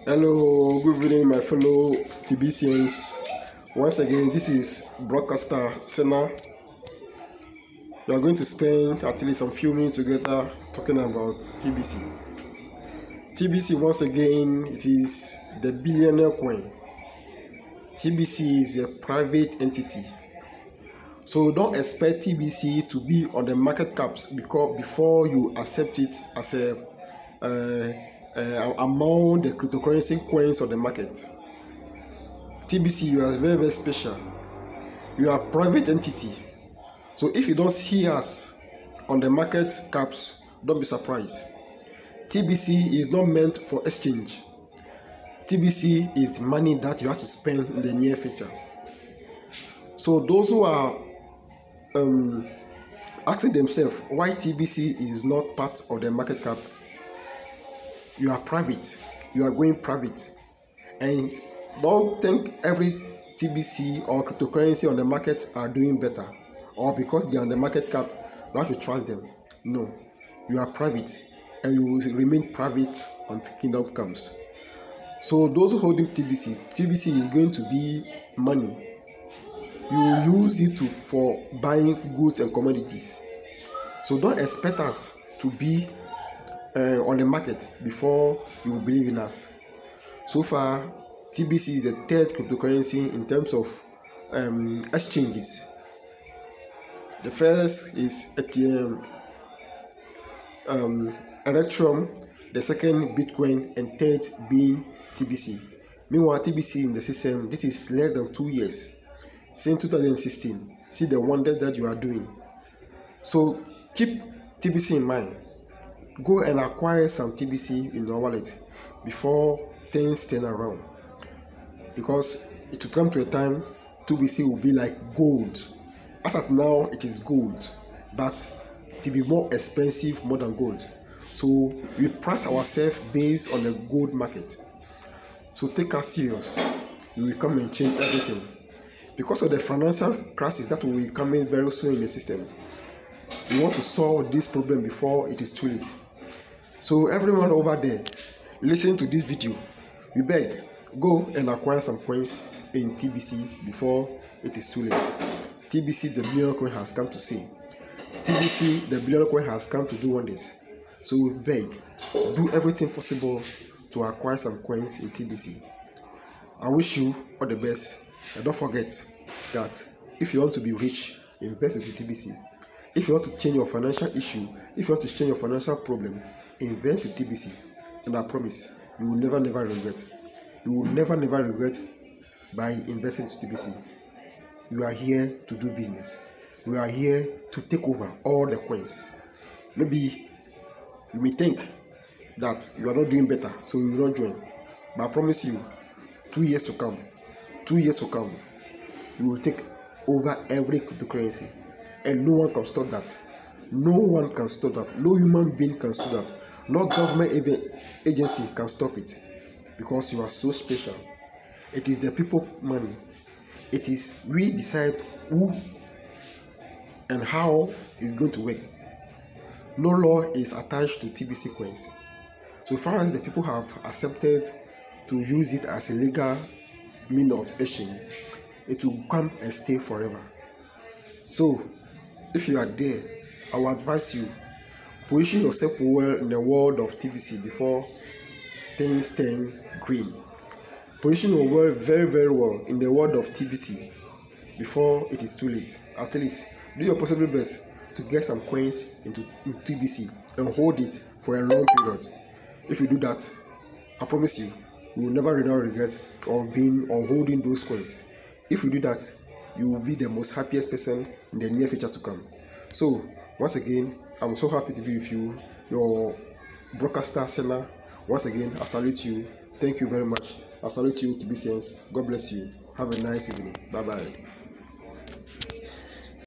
Hello, good evening, my fellow TBCNs. Once again, this is broadcaster Senna. We are going to spend at least some few minutes together talking about TBC. TBC, once again, it is the billionaire coin. TBC is a private entity. So don't expect TBC to be on the market caps before you accept it as among the cryptocurrency coins of the market. TBC, you are very, very special. You are a private entity. So if you don't see us on the market caps, don't be surprised. TBC is not meant for exchange. TBC is money that you have to spend in the near future. So those who are asking themselves why TBC is not part of the market cap, you are private. You are going private. And don't think every TBC or cryptocurrency on the market are doing better, or because they are on the market cap, you have to trust them. No, you are private, and you will remain private until kingdom comes. So those holding TBC is going to be money. You will use it for buying goods and commodities. So don't expect us to be on the market before you will believe in us. So far, TBC is the third cryptocurrency in terms of exchanges. The first is Electrum, the second Bitcoin, and third being TBC. Meanwhile, TBC in the system, this is less than 2 years, since 2016. See the wonders that you are doing. So keep TBC in mind. Go and acquire some TBC in your wallet before things turn around, because it will come to a time TBC will be like gold. As at now, it is gold, but to be more expensive more than gold. So we price ourselves based on the gold market. So take us serious. We will come and change everything. Because of the financial crisis that will be coming very soon in the system, we want to solve this problem before it is too late. So everyone over there, listen to this video. We beg, go and acquire some coins in TBC before it is too late. TBC, the billionaire coin, has come to stay. TBC, the billionaire coin, has come to do wonders. So we beg, do everything possible to acquire some coins in TBC. I wish you all the best. And don't forget that if you want to be rich, invest into TBC. If you want to change your financial issue, if you want to change your financial problem, invest in TBC. And I promise, you will never regret. You will never regret by investing in TBC. You are here to do business. We are here to take over all the coins. Maybe you may think that you are not doing better, so you will not join. But I promise you, 2 years to come, you will take over every cryptocurrency. And no one can stop that. No one can stop that. No human being can stop that. No government agency can stop it, because you are so special. It is the people money. It is we decide who and how it's going to work. No law is attached to TBC coins. So far as the people have accepted to use it as a legal means of exchange, it will come and stay forever. So if you are there, I will advise you, position yourself well in the world of TBC before things turn green. Position your world very, very well in the world of TBC before it is too late. At least do your possible best to get some coins into TBC and hold it for a long period. If you do that, I promise you, you will never regret of holding those coins. If you do that, you will be the most happiest person in the near future to come. So once again, I'm so happy to be with you, your broadcaster Senna. Once again, I salute you. Thank you very much. I salute you, TBCNs. God bless you. Have a nice evening. Bye bye.